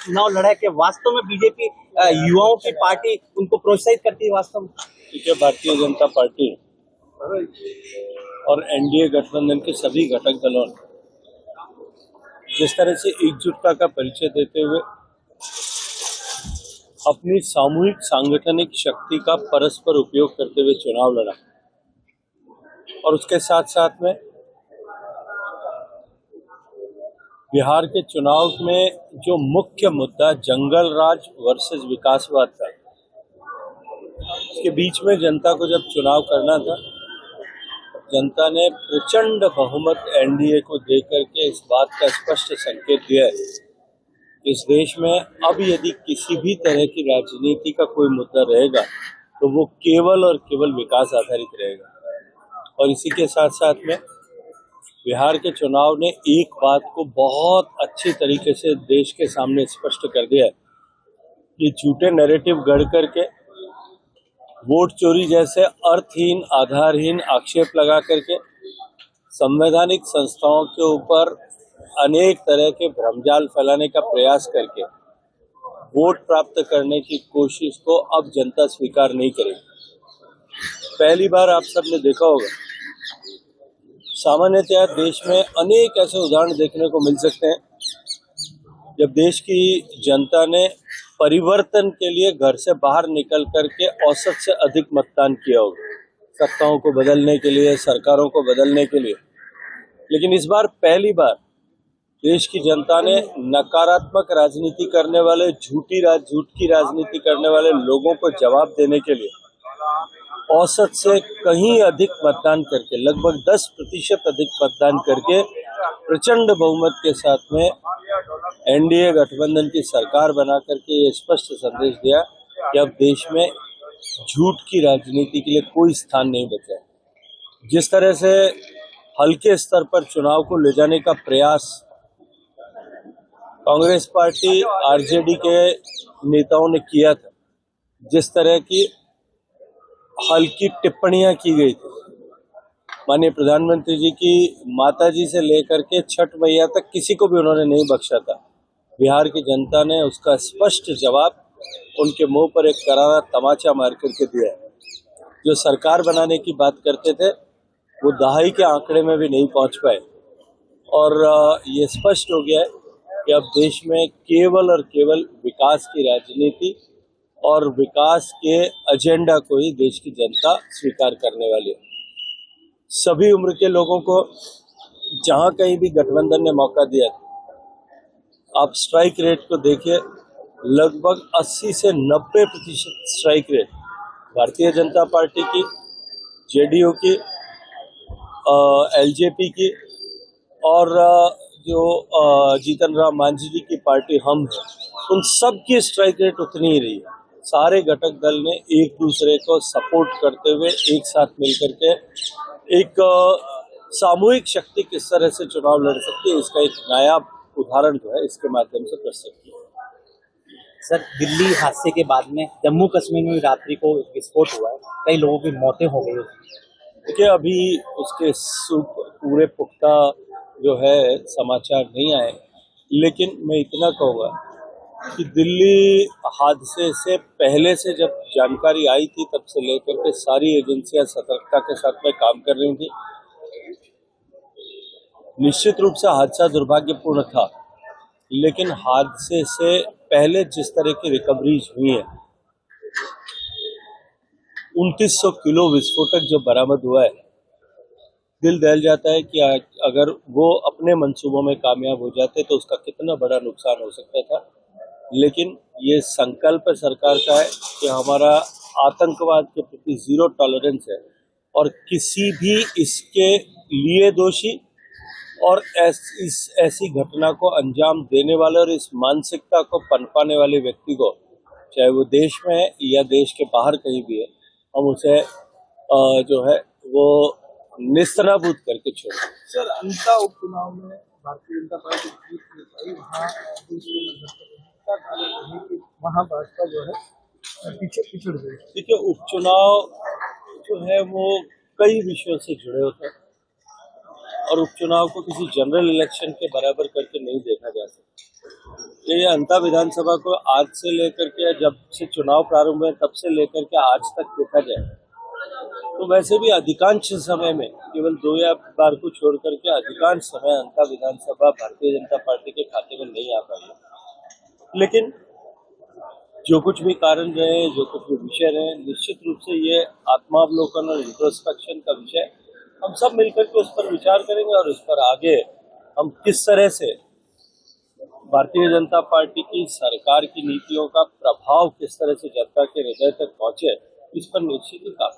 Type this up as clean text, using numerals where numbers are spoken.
चुनाव लड़ा है कि वास्तव में बीजेपी युवाओं की पार्टी उनको प्रोत्साहित करती है वास्तव में? क्योंकि भारतीय जनता पार्टी और एनडीए गठबंधन के सभी घटक दलों ने जिस तरह से एकजुटता का परिचय देते हुए अपनी सामूहिक सांगठनिक शक्ति का परस्पर उपयोग करते हुए चुनाव लड़ा और उसके साथ साथ में बिहार के चुनाव में जो मुख्य मुद्दा जंगल राज वर्सेस विकासवाद था, इसके बीच में जनता को जब चुनाव करना था, जनता ने प्रचंड बहुमत एनडीए को देकर के इस बात का स्पष्ट संकेत दिया है इस देश में अब यदि किसी भी तरह की राजनीति का कोई मुद्दा रहेगा तो वो केवल और केवल विकास आधारित रहेगा। और इसी के साथ साथ में बिहार के चुनाव ने एक बात को बहुत अच्छी तरीके से देश के सामने स्पष्ट कर दिया है कि झूठे नैरेटिव गढ़ करके वोट चोरी जैसे अर्थहीन आधारहीन आक्षेप लगा करके संवैधानिक संस्थाओं के ऊपर अनेक तरह के भ्रमजाल फैलाने का प्रयास करके वोट प्राप्त करने की कोशिश को अब जनता स्वीकार नहीं करेगी। पहली बार आप सबने देखा होगा, सामान्यतया देश में अनेक ऐसे उदाहरण देखने को मिल सकते हैं जब देश की जनता ने परिवर्तन के लिए घर से बाहर निकल करके औसत से अधिक मतदान किया होगा, सत्ताओं को बदलने के लिए, सरकारों को बदलने के लिए। लेकिन इस बार पहली बार देश की जनता ने नकारात्मक राजनीति करने वाले, झूठ की राजनीति करने वाले लोगों को जवाब देने के लिए औसत से कहीं अधिक मतदान करके, लगभग 10% अधिक मतदान करके प्रचंड बहुमत के साथ में एनडीए गठबंधन की सरकार बना करके ये स्पष्ट संदेश दिया कि अब देश में झूठ की राजनीति के लिए कोई स्थान नहीं बचा है। जिस तरह से हल्के स्तर पर चुनाव को ले जाने का प्रयास कांग्रेस पार्टी आरजेडी के नेताओं ने किया था, जिस तरह की हल्की टिप्पणियां की गई थी, माननीय प्रधानमंत्री जी की माताजी से लेकर के छठ मैया तक किसी को भी उन्होंने नहीं बख्शा था। बिहार की जनता ने उसका स्पष्ट जवाब उनके मुंह पर एक करारा तमाचा मार करके दिया। जो सरकार बनाने की बात करते थे वो दहाई के आंकड़े में भी नहीं पहुंच पाए और ये स्पष्ट हो गया है कि अब देश में केवल और केवल विकास की राजनीति और विकास के एजेंडा को ही देश की जनता स्वीकार करने वाली है। सभी उम्र के लोगों को जहां कहीं भी गठबंधन ने मौका दिया, आप स्ट्राइक रेट को देखिए, लगभग 80 से 90% strike rate Bharatiya Janata party की, जेडीयू की, एलजेपी की और जो जीतन राम मांझी जी की पार्टी हम है, उन सब की स्ट्राइक रेट उतनी ही रही है। सारे घटक दल ने एक दूसरे को सपोर्ट करते हुए एक साथ मिलकर के एक सामूहिक शक्ति किस तरह से चुनाव लड़ सकती है, इसका एक नायाब उदाहरण जो है इसके माध्यम से प्रस्तुत किया। सर, दिल्ली हादसे के बाद में जम्मू कश्मीर में भी रात्रि को विस्फोट हुआ है, कई लोगों की मौतें हो गई। देखिए, अभी उसके पूरे पुख्ता जो है समाचार नहीं आए, लेकिन मैं इतना कहूँगा कि दिल्ली हादसे से पहले से जब जानकारी आई थी तब से लेकर के सारी एजेंसियां सतर्कता के साथ में काम कर रही थी। निश्चित रूप से हादसा दुर्भाग्यपूर्ण था, लेकिन हादसे से पहले जिस तरह की रिकवरीज हुई है, 2900 किलो विस्फोटक जो बरामद हुआ है, दिल दहल जाता है कि अगर वो अपने मंसूबों में कामयाब हो जाते तो उसका कितना बड़ा नुकसान हो सकता था। लेकिन ये संकल्प सरकार का है कि हमारा आतंकवाद के प्रति जीरो टॉलरेंस है और किसी भी इसके लिए दोषी और ऐसी घटना को अंजाम देने वाले और इस मानसिकता को पनपाने वाले व्यक्ति को, चाहे वो देश में है या देश के बाहर कहीं भी है, हम उसे जो है वो निस्तनाबूद करके छोड़ें। सर, अंता उपचुनाव में भारतीय जनता पार्टी जीत नहीं पाई, वहाँ दूसरे नंबर पर वहाँ भाजपा जो है पीछे पिछड़ गई। देखिए, उपचुनाव जो है वो कई विषयों से जुड़े होते हैं और उपचुनाव को किसी जनरल इलेक्शन के बराबर करके नहीं देखा जा सकता। ये जनता विधानसभा को आज से लेकर के जब से चुनाव प्रारंभ हुए तब से लेकर के आज तक देखा जाए तो वैसे भी अधिकांश समय में केवल 2 या बार को छोड़ करके अधिकांश समय जनता विधानसभा भारतीय जनता पार्टी के खाते में नहीं आ पाई है। लेकिन जो कुछ भी कारण रहे, जो कुछ भी विषय रहे, निश्चित रूप से ये आत्मावलोकन और इंट्रोस्पेक्शन का विषय हम सब मिलकर के उस पर विचार करेंगे और उस पर आगे हम किस तरह से भारतीय जनता पार्टी की सरकार की नीतियों का प्रभाव किस तरह से जनता के हृदय तक पहुंचे, इस पर निश्चित ही काम